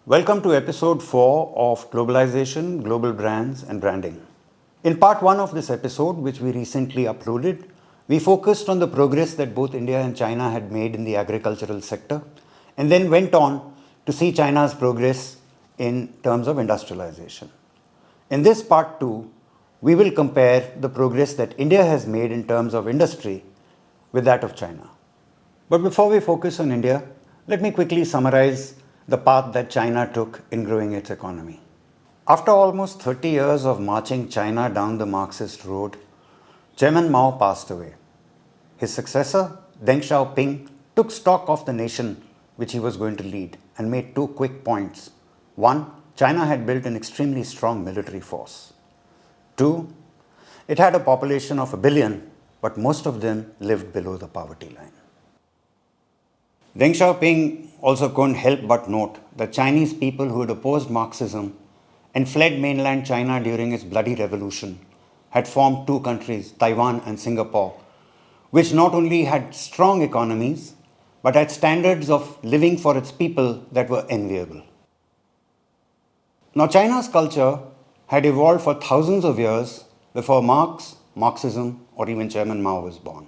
Welcome to episode 4 of Globalization, Global Brands and Branding. In part 1 of this episode, which we recently uploaded, we focused on the progress that both India and China had made in the agricultural sector and then went on to see China's progress in terms of industrialization. In this part 2, we will compare the progress that India has made in terms of industry with that of China. But before we focus on India, let me quickly summarize the path that China took in growing its economy. After almost 30 years of marching China down the Marxist road, Chairman Mao passed away. His successor, Deng Xiaoping, took stock of the nation which he was going to lead and made 2 quick points. 1, China had built an extremely strong military force. 2, it had a population of 1 billion, but most of them lived below the poverty line. Deng Xiaoping also couldn't help but note that Chinese people who had opposed Marxism and fled mainland China during its bloody revolution had formed 2 countries, Taiwan and Singapore, which not only had strong economies, but had standards of living for its people that were enviable. Now, China's culture had evolved for thousands of years before Marxism, or even Chairman Mao was born.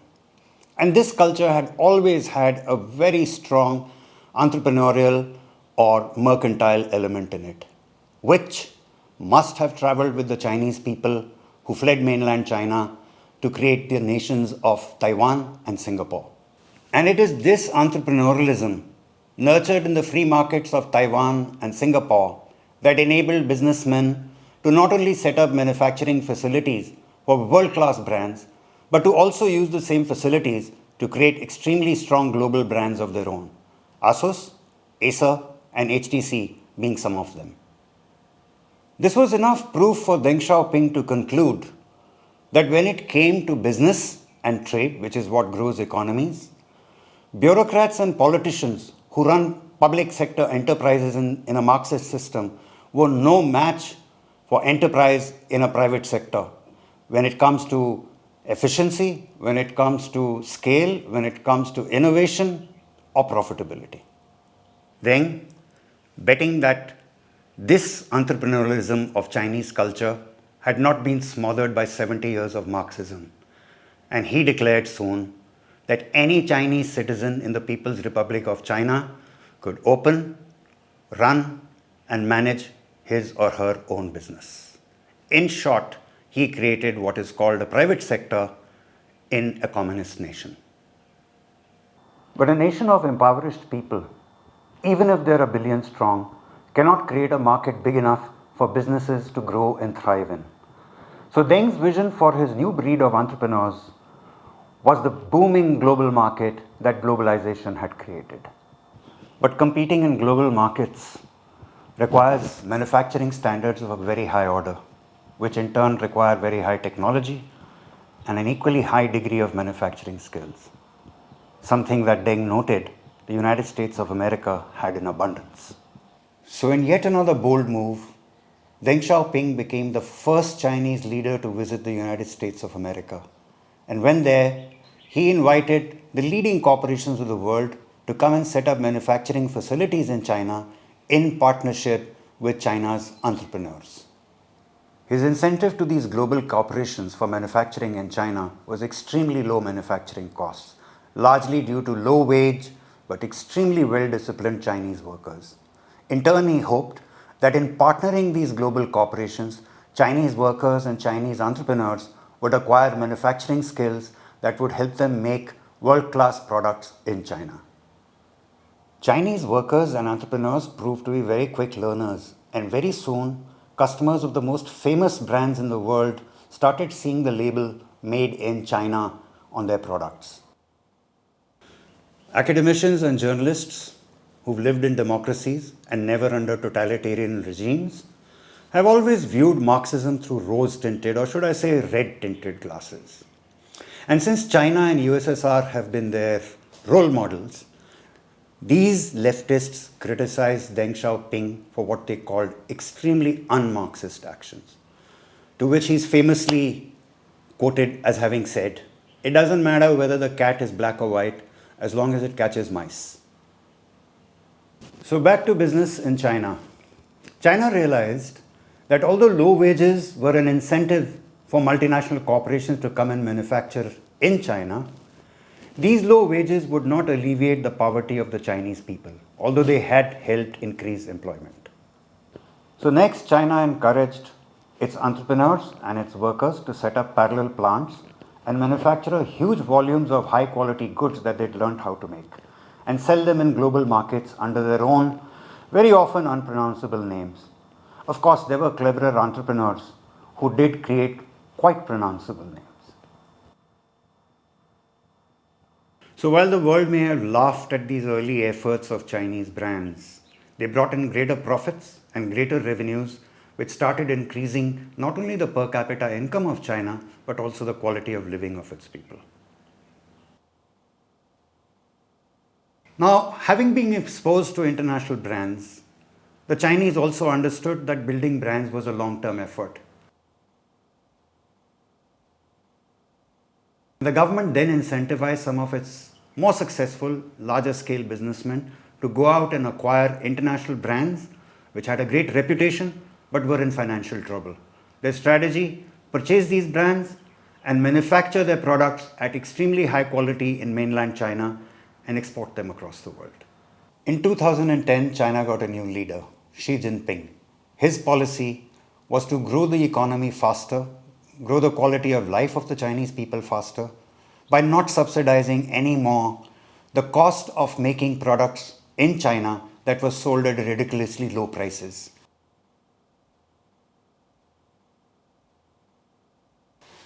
And this culture had always had a very strong entrepreneurial or mercantile element in it, which must have traveled with the Chinese people who fled mainland China to create the nations of Taiwan and Singapore. And it is this entrepreneurialism, nurtured in the free markets of Taiwan and Singapore, that enabled businessmen to not only set up manufacturing facilities for world-class brands, but to also use the same facilities to create extremely strong global brands of their own, Asus, Acer, and HTC being some of them. This was enough proof for Deng Xiaoping to conclude that when it came to business and trade, which is what grows economies, bureaucrats and politicians who run public sector enterprises in a Marxist system were no match for enterprise in a private sector when it comes to efficiency, when it comes to scale, when it comes to innovation or profitability. Deng, betting that this entrepreneurialism of Chinese culture had not been smothered by 70 years of Marxism, and he declared soon that any Chinese citizen in the People's Republic of China could open, run, and manage his or her own business. In short, he created what is called a private sector in a communist nation. But a nation of impoverished people, even if they're 1 billion strong, cannot create a market big enough for businesses to grow and thrive in. So Deng's vision for his new breed of entrepreneurs was the booming global market that globalization had created. But competing in global markets requires manufacturing standards of a very high order, which in turn require very high technology and an equally high degree of manufacturing skills. Something that Deng noted the United States of America had in abundance. So in yet another bold move, Deng Xiaoping became the first Chinese leader to visit the United States of America. And when there, he invited the leading corporations of the world to come and set up manufacturing facilities in China in partnership with China's entrepreneurs. His incentive to these global corporations for manufacturing in China was extremely low manufacturing costs, largely due to low wage but extremely well-disciplined Chinese workers. In turn, he hoped that in partnering these global corporations, Chinese workers and Chinese entrepreneurs would acquire manufacturing skills that would help them make world-class products in China. Chinese workers and entrepreneurs proved to be very quick learners, and very soon, customers of the most famous brands in the world started seeing the label "Made in China" on their products. Academicians and journalists who've lived in democracies and never under totalitarian regimes have always viewed Marxism through rose-tinted, or should I say red-tinted glasses. And since China and USSR have been their role models, these leftists criticized Deng Xiaoping for what they called extremely un-Marxist actions, to which he's famously quoted as having said, "It doesn't matter whether the cat is black or white as long as it catches mice." So back to business in China. China realized that although low wages were an incentive for multinational corporations to come and manufacture in China, these low wages would not alleviate the poverty of the Chinese people, although they had helped increase employment. So next, China encouraged its entrepreneurs and its workers to set up parallel plants and manufacture huge volumes of high quality goods that they'd learned how to make and sell them in global markets under their own, very often unpronounceable names. Of course, there were cleverer entrepreneurs who did create quite pronounceable names. So while the world may have laughed at these early efforts of Chinese brands, they brought in greater profits and greater revenues, which started increasing not only the per capita income of China, but also the quality of living of its people. Now, having been exposed to international brands, the Chinese also understood that building brands was a long-term effort. The government then incentivized some of its more successful, larger scale businessmen to go out and acquire international brands which had a great reputation but were in financial trouble. Their strategy: purchase these brands and manufacture their products at extremely high quality in mainland China and export them across the world. In 2010, China got a new leader, Xi Jinping. His policy was to grow the economy faster, grow the quality of life of the Chinese people faster, by not subsidizing anymore the cost of making products in China that was sold at ridiculously low prices.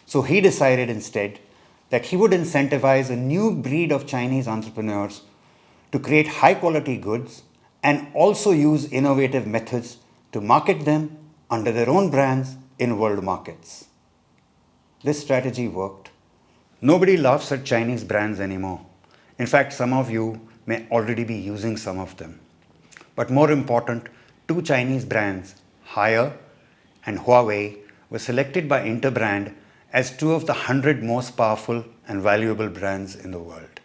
So he decided instead that he would incentivize a new breed of Chinese entrepreneurs to create high quality goods and also use innovative methods to market them under their own brands in world markets. This strategy worked. Nobody laughs at Chinese brands anymore. In fact, some of you may already be using some of them. But more important, two Chinese brands, Haier and Huawei, were selected by Interbrand as two of the 100 most powerful and valuable brands in the world.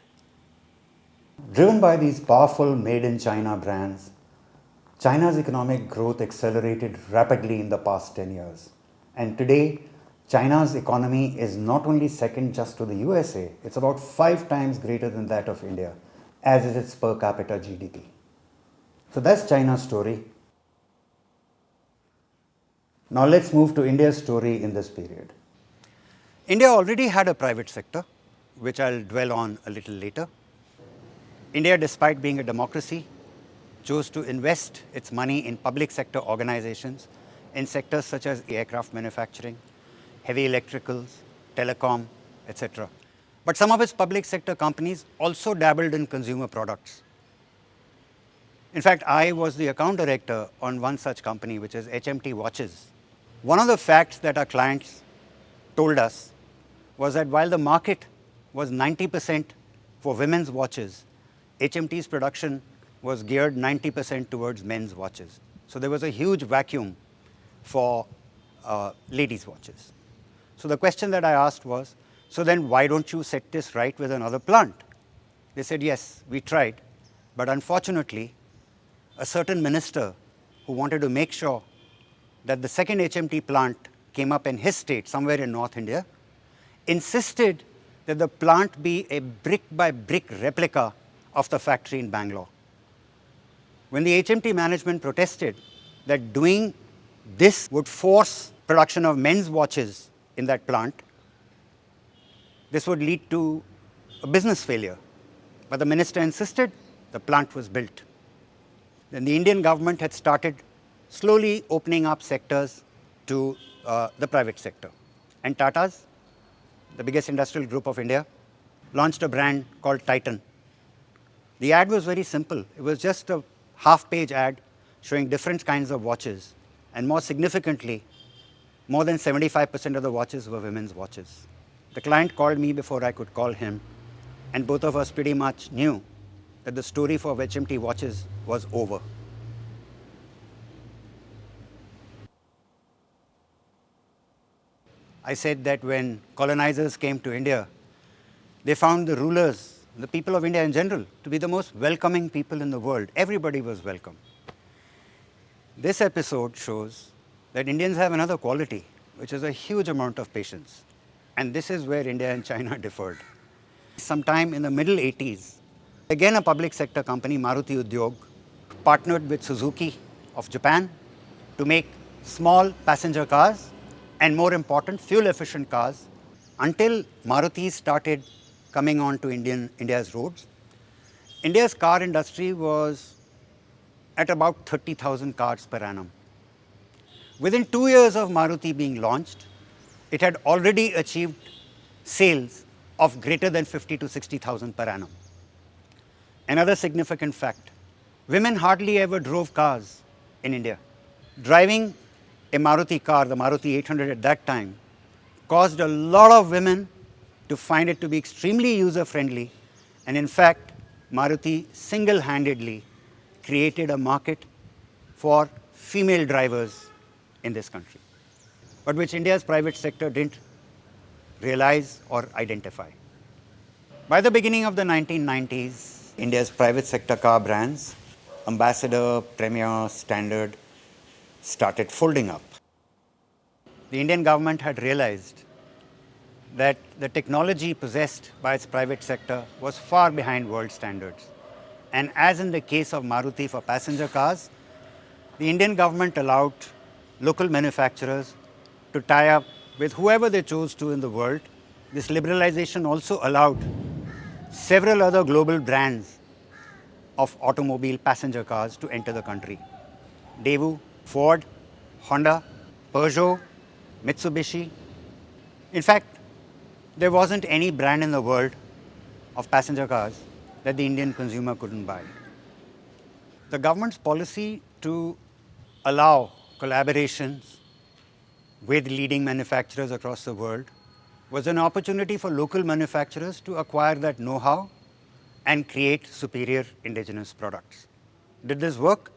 Driven by these powerful made in China brands, China's economic growth accelerated rapidly in the past 10 years. And today, China's economy is not only second just to the USA, it's about 5 times greater than that of India, as is its per capita GDP. So that's China's story. Now let's move to India's story in this period. India already had a private sector, which I'll dwell on a little later. India, despite being a democracy, chose to invest its money in public sector organizations in sectors such as aircraft manufacturing, heavy electricals, telecom, etc. But some of its public sector companies also dabbled in consumer products. In fact, I was the account director on one such company, which is HMT Watches. One of the facts that our clients told us was that while the market was 90% for women's watches, HMT's production was geared 90% towards men's watches. So there was a huge vacuum for ladies' watches. So the question that I asked was, so then why don't you set this right with another plant? They said, yes, we tried, but unfortunately, a certain minister who wanted to make sure that the second HMT plant came up in his state, somewhere in North India, insisted that the plant be a brick-by-brick replica of the factory in Bangalore. When the HMT management protested that doing this would force production of men's watches in that plant, this would lead to a business failure. But the minister insisted, the plant was built. Then the Indian government had started slowly opening up sectors to the private sector. And Tata's, the biggest industrial group of India, launched a brand called Titan. The ad was very simple. It was just a half-page ad showing different kinds of watches. And more significantly, more than 75% of the watches were women's watches. The client called me before I could call him, and both of us pretty much knew that the story for HMT watches was over. I said that when colonizers came to India, they found the rulers, the people of India in general, to be the most welcoming people in the world. Everybody was welcome. This episode shows that Indians have another quality, which is a huge amount of patience. And this is where India and China differed. Sometime in the middle 80s, again a public sector company, Maruti Udyog, partnered with Suzuki of Japan to make small passenger cars and, more important, fuel-efficient cars. Until Maruti started coming onto India's roads, India's car industry was at about 30,000 cars per annum. Within 2 years of Maruti being launched, it had already achieved sales of greater than 50 to 60,000 per annum. Another significant fact, women hardly ever drove cars in India. Driving a Maruti car, the Maruti 800 at that time, caused a lot of women to find it to be extremely user-friendly, and in fact, Maruti single-handedly created a market for female drivers in this country, but which India's private sector didn't realize or identify. By the beginning of the 1990s, India's private sector car brands, Ambassador, Premier, Standard, started folding up. The Indian government had realized that the technology possessed by its private sector was far behind world standards. And as in the case of Maruti for passenger cars, the Indian government allowed local manufacturers to tie up with whoever they chose to in the world. This liberalization also allowed several other global brands of automobile passenger cars to enter the country. Daewoo, Ford, Honda, Peugeot, Mitsubishi. In fact, there wasn't any brand in the world of passenger cars that the Indian consumer couldn't buy. The government's policy to allow collaborations with leading manufacturers across the world was an opportunity for local manufacturers to acquire that know-how and create superior indigenous products. Did this work?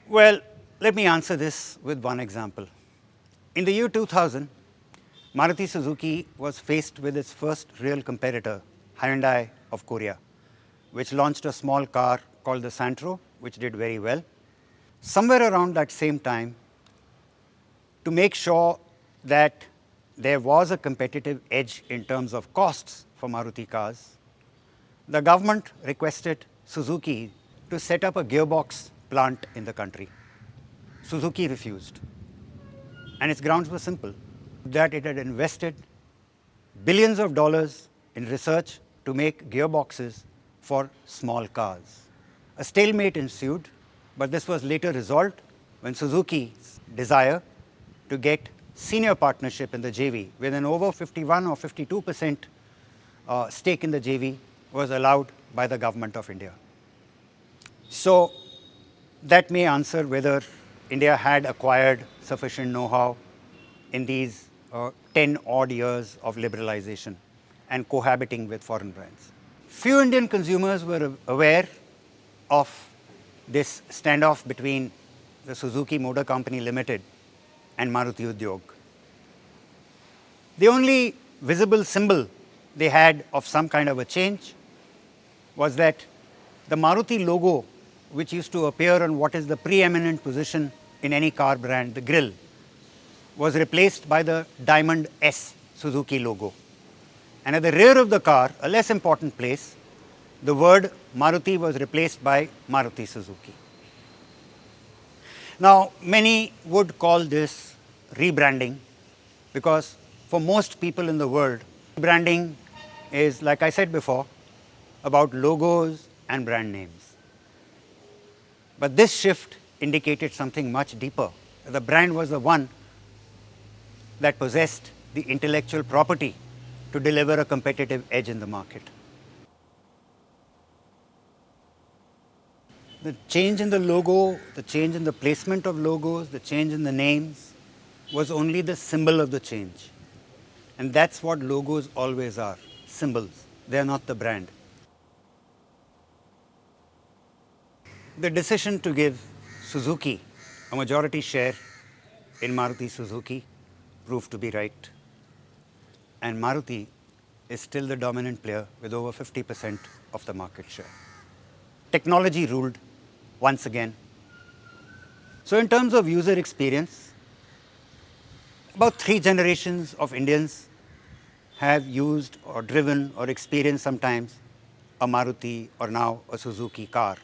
Well, let me answer this with one example. In the year 2000, Maruti Suzuki was faced with its first real competitor, Hyundai of Korea, which launched a small car called the Santro, which did very well. Somewhere around that same time, to make sure that there was a competitive edge in terms of costs for Maruti cars, the government requested Suzuki to set up a gearbox plant in the country. Suzuki refused. And its grounds were simple, that it had invested billions of dollars in research to make gearboxes for small cars. A stalemate ensued, but this was later resolved when Suzuki's desire to get senior partnership in the JV with an over 51 or 52% stake in the JV was allowed by the government of India. So that may answer whether India had acquired sufficient know-how in these 10 odd years of liberalization and cohabiting with foreign brands. Few Indian consumers were aware of this standoff between the Suzuki Motor Company Limited and Maruti Udyog. The only visible symbol they had of some kind of a change was that the Maruti logo, which used to appear on what is the preeminent position in any car brand, the grille, was replaced by the diamond S Suzuki logo. And at the rear of the car, a less important place, the word Maruti was replaced by Maruti Suzuki. Now, many would call this rebranding because for most people in the world, branding is, like I said before, about logos and brand names. But this shift indicated something much deeper. The brand was the one that possessed the intellectual property to deliver a competitive edge in the market. The change in the logo, the change in the placement of logos, the change in the names was only the symbol of the change. And that's what logos always are, symbols. They are not the brand. The decision to give Suzuki a majority share in Maruti Suzuki proved to be right. And Maruti is still the dominant player with over 50% of the market share. Technology ruled once again. So in terms of user experience, about 3 generations of Indians have used or driven or experienced sometimes a Maruti or now a Suzuki car.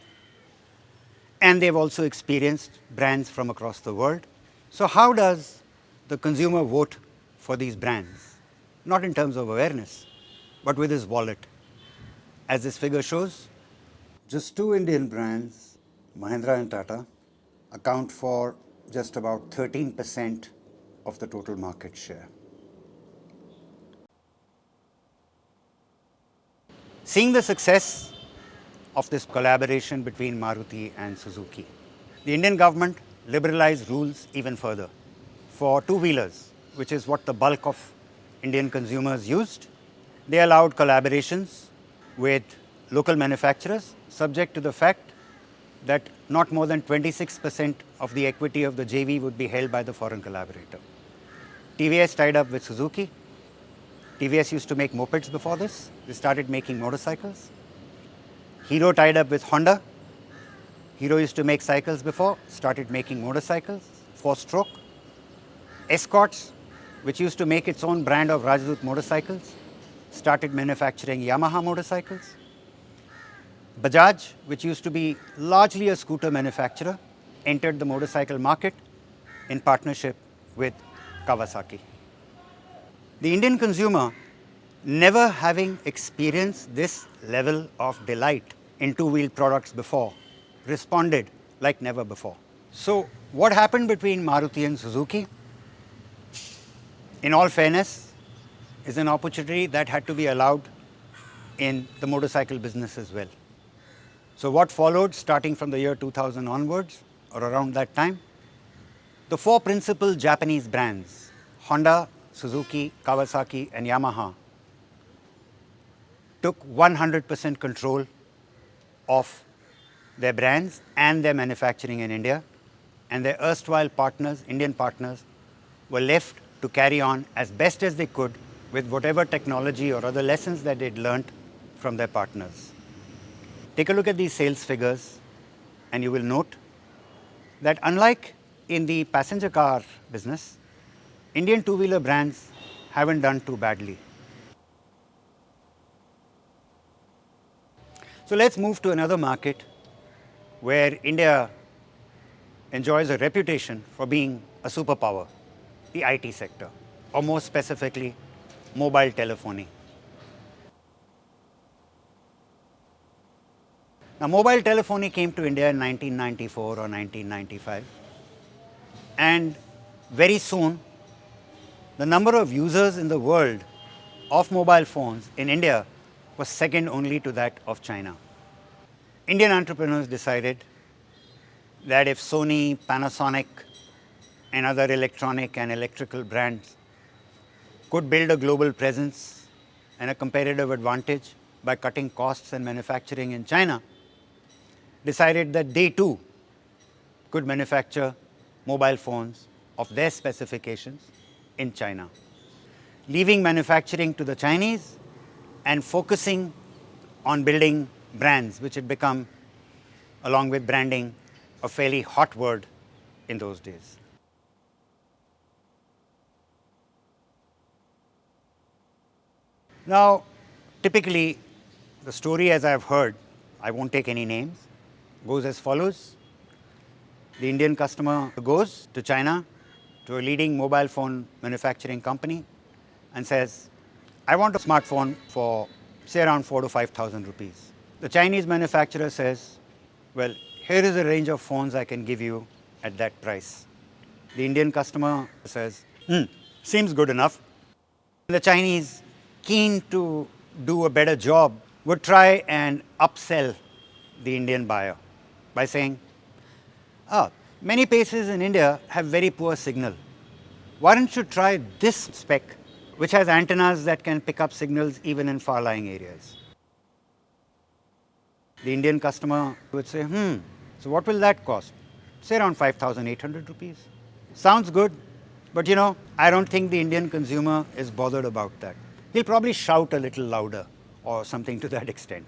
And they've also experienced brands from across the world. So how does the consumer vote for these brands? Not in terms of awareness, but with his wallet. As this figure shows, just 2 Indian brands, Mahindra and Tata, account for just about 13% of the total market share. Seeing the success of this collaboration between Maruti and Suzuki, the Indian government liberalized rules even further. For two-wheelers, which is what the bulk of Indian consumers used, they allowed collaborations with local manufacturers, subject to the fact that not more than 26% of the equity of the JV would be held by the foreign collaborator. TVS tied up with Suzuki. TVS used to make mopeds before this. They started making motorcycles. Hero tied up with Honda. Hero used to make cycles before, started making motorcycles, 4-stroke. Escorts, which used to make its own brand of Rajdoot motorcycles, started manufacturing Yamaha motorcycles. Bajaj, which used to be largely a scooter manufacturer, entered the motorcycle market in partnership with Kawasaki. The Indian consumer, never having experienced this level of delight in two-wheeled products before, responded like never before. So what happened between Maruti and Suzuki, in all fairness, is an opportunity that had to be allowed in the motorcycle business as well. So what followed starting from the year 2000 onwards, or around that time, the 4 principal Japanese brands, Honda, Suzuki, Kawasaki and Yamaha, took 100% control of their brands and their manufacturing in India, and their erstwhile partners, Indian partners, were left to carry on as best as they could with whatever technology or other lessons that they'd learnt from their partners. Take a look at these sales figures and you will note that unlike in the passenger car business, Indian two-wheeler brands haven't done too badly. So let's move to another market where India enjoys a reputation for being a superpower, the IT sector, or more specifically, mobile telephony. Now, mobile telephony came to India in 1994 or 1995, and very soon, the number of users in the world of mobile phones in India was second only to that of China. Indian entrepreneurs decided that if Sony, Panasonic, and other electronic and electrical brands could build a global presence and a competitive advantage by cutting costs and manufacturing in China, decided that they too could manufacture mobile phones of their specifications in China, leaving manufacturing to the Chinese and focusing on building brands, which had become, along with branding, a fairly hot word in those days. Now, typically, the story as I've heard, I won't take any names, goes as follows. The Indian customer goes to China, to a leading mobile phone manufacturing company, and says, I want a smartphone for, say, around 4,000 to 5,000 rupees. The Chinese manufacturer says, well, here is a range of phones I can give you at that price. The Indian customer says, seems good enough. The Chinese, keen to do a better job, would try and upsell the Indian buyer by saying, many places in India have very poor signal. Why don't you try this spec, which has antennas that can pick up signals even in far-lying areas? The Indian customer would say, so what will that cost? Say around 5,800 rupees. Sounds good, but I don't think the Indian consumer is bothered about that. He'll probably shout a little louder or something to that extent.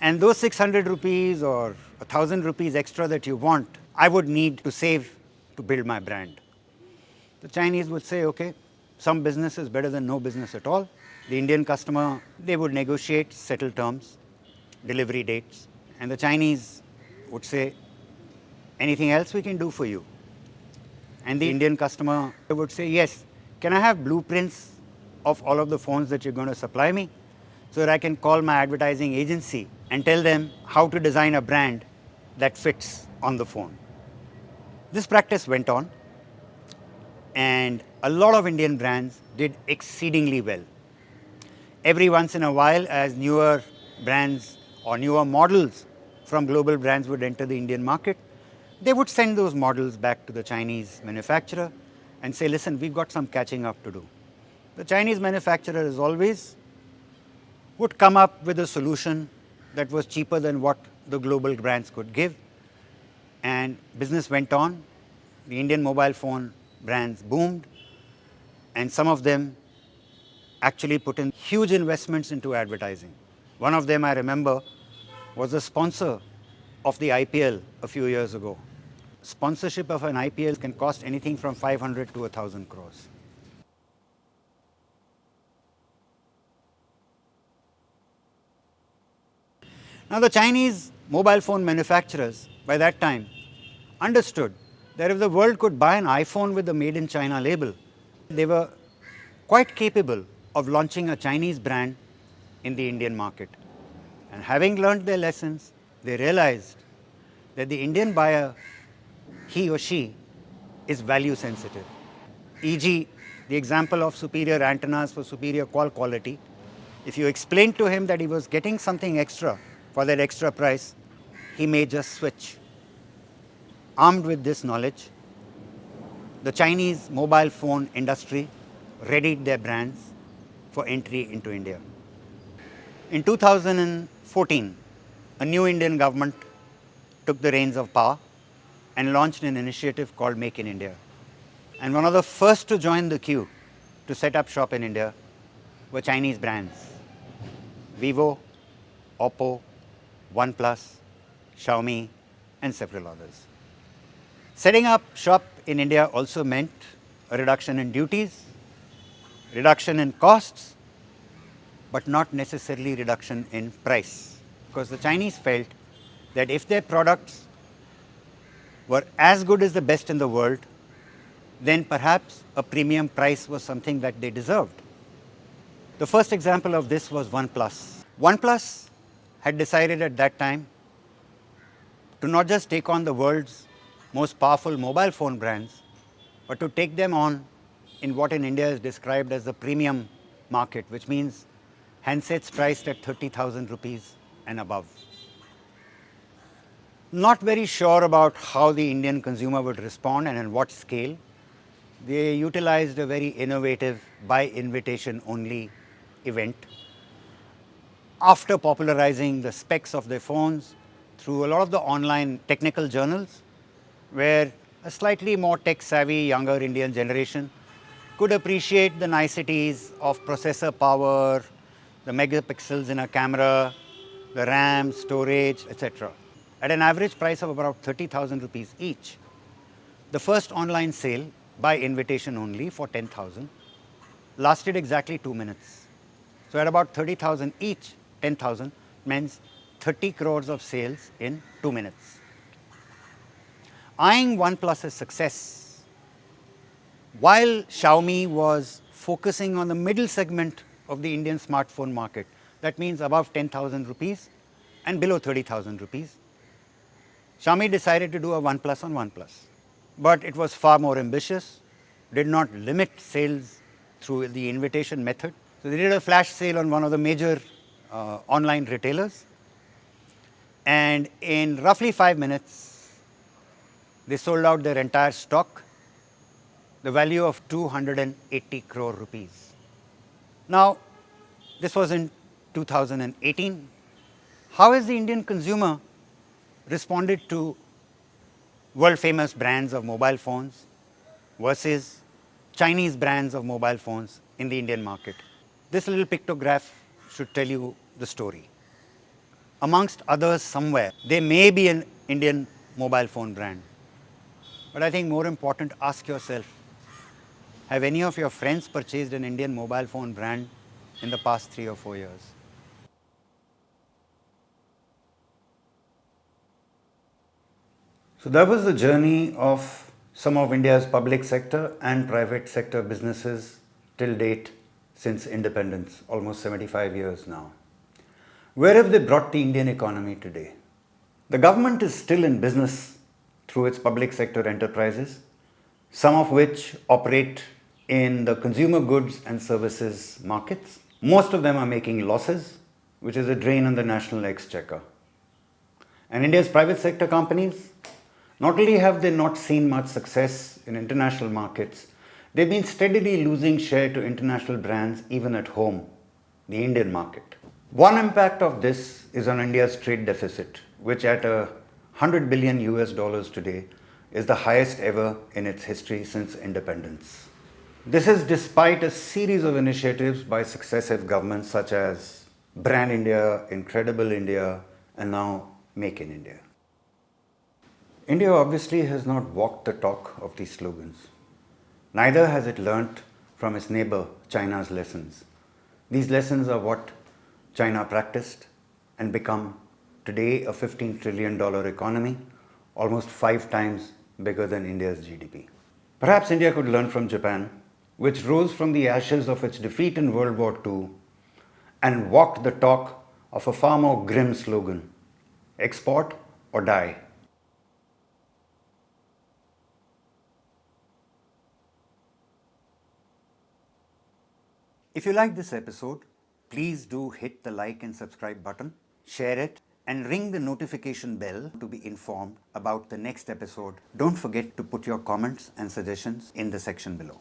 And those 600 rupees or 1,000 rupees extra that you want, I would need to save to build my brand. The Chinese would say, okay, some business is better than no business at all. The Indian customer, they would negotiate, settle terms, delivery dates. And the Chinese would say, anything else we can do for you? And the Indian customer would say, yes, can I have blueprints of all of the phones that you're going to supply me so that I can call my advertising agency and tell them how to design a brand that fits on the phone. This practice went on, and a lot of Indian brands did exceedingly well. Every once in a while, as newer brands or newer models from global brands would enter the Indian market, they would send those models back to the Chinese manufacturer and say, listen, we've got some catching up to do. The Chinese manufacturer, as always, would come up with a solution that was cheaper than what the global brands could give. And business went on. The Indian mobile phone brands boomed, and some of them actually put in huge investments into advertising. One of them, I remember, was a sponsor of the IPL a few years ago. Sponsorship of an IPL can cost anything from 500 to 1,000 crores. Now, the Chinese mobile phone manufacturers by that time understood that if the world could buy an iPhone with the Made in China label, they were quite capable of launching a Chinese brand in the Indian market. And having learned their lessons, they realized that the Indian buyer, he or she, is value sensitive. E.g., the example of superior antennas for superior call quality. If you explained to him that he was getting something extra for that extra price, he may just switch. Armed with this knowledge, the Chinese mobile phone industry readied their brands for entry into India. In 2014, a new Indian government took the reins of power and launched an initiative called Make in India. And one of the first to join the queue to set up shop in India were Chinese brands: Vivo, Oppo, OnePlus, Xiaomi, and several others. Setting up shop in India also meant a reduction in duties, reduction in costs, but not necessarily reduction in price. Because the Chinese felt that if their products were as good as the best in the world, then perhaps a premium price was something that they deserved. The first example of this was OnePlus. OnePlus had decided at that time to not just take on the world's most powerful mobile phone brands, but to take them on in what in India is described as the premium market, which means handsets priced at 30,000 rupees and above. Not very sure about how the Indian consumer would respond and in what scale. They utilized a very innovative by invitation only event. After popularizing the specs of their phones through a lot of the online technical journals, where a slightly more tech-savvy younger Indian generation could appreciate the niceties of processor power, the megapixels in a camera, the RAM, storage, etc. At an average price of about 30,000 rupees each, the first online sale by invitation only for 10,000 lasted exactly 2 minutes. So at about 30,000 each, 10,000 means 30 crores of sales in 2 minutes. Eyeing OnePlus's success, while Xiaomi was focusing on the middle segment of the Indian smartphone market, that means above 10,000 rupees and below 30,000 rupees, Xiaomi decided to do a OnePlus on OnePlus. But it was far more ambitious, did not limit sales through the invitation method. So they did a flash sale on one of the major online retailers, and in roughly 5 minutes, they sold out their entire stock, the value of 280 crore rupees. Now, this was in 2018. How has the Indian consumer responded to world-famous brands of mobile phones versus Chinese brands of mobile phones in the Indian market? This little pictograph should tell you the story. amongst others somewhere, they may be an Indian mobile phone brand. But I think more important, ask yourself, have any of your friends purchased an Indian mobile phone brand in the past 3 or 4 years? So that was the journey of some of India's public sector and private sector businesses till date since independence, almost 75 years now. Where have they brought the Indian economy today? The government is still in business through its public sector enterprises, some of which operate in the consumer goods and services markets. Most of them are making losses, which is a drain on the national exchequer. And India's private sector companies, not only have they not seen much success in international markets, they've been steadily losing share to international brands even at home, the Indian market. One impact of this is on India's trade deficit, which at $100 billion today is the highest ever in its history since independence. This is despite a series of initiatives by successive governments such as Brand India, Incredible India, and now Make in India. India obviously has not walked the talk of these slogans. Neither has it learnt from its neighbor China's lessons. These lessons are what China practiced and become today a $15 trillion economy, almost 5 times bigger than India's GDP. Perhaps India could learn from Japan, which rose from the ashes of its defeat in World War II and walked the talk of a far more grim slogan: export or die. If you like this episode, please do hit the like and subscribe button, share it, and ring the notification bell to be informed about the next episode. Don't forget to put your comments and suggestions in the section below.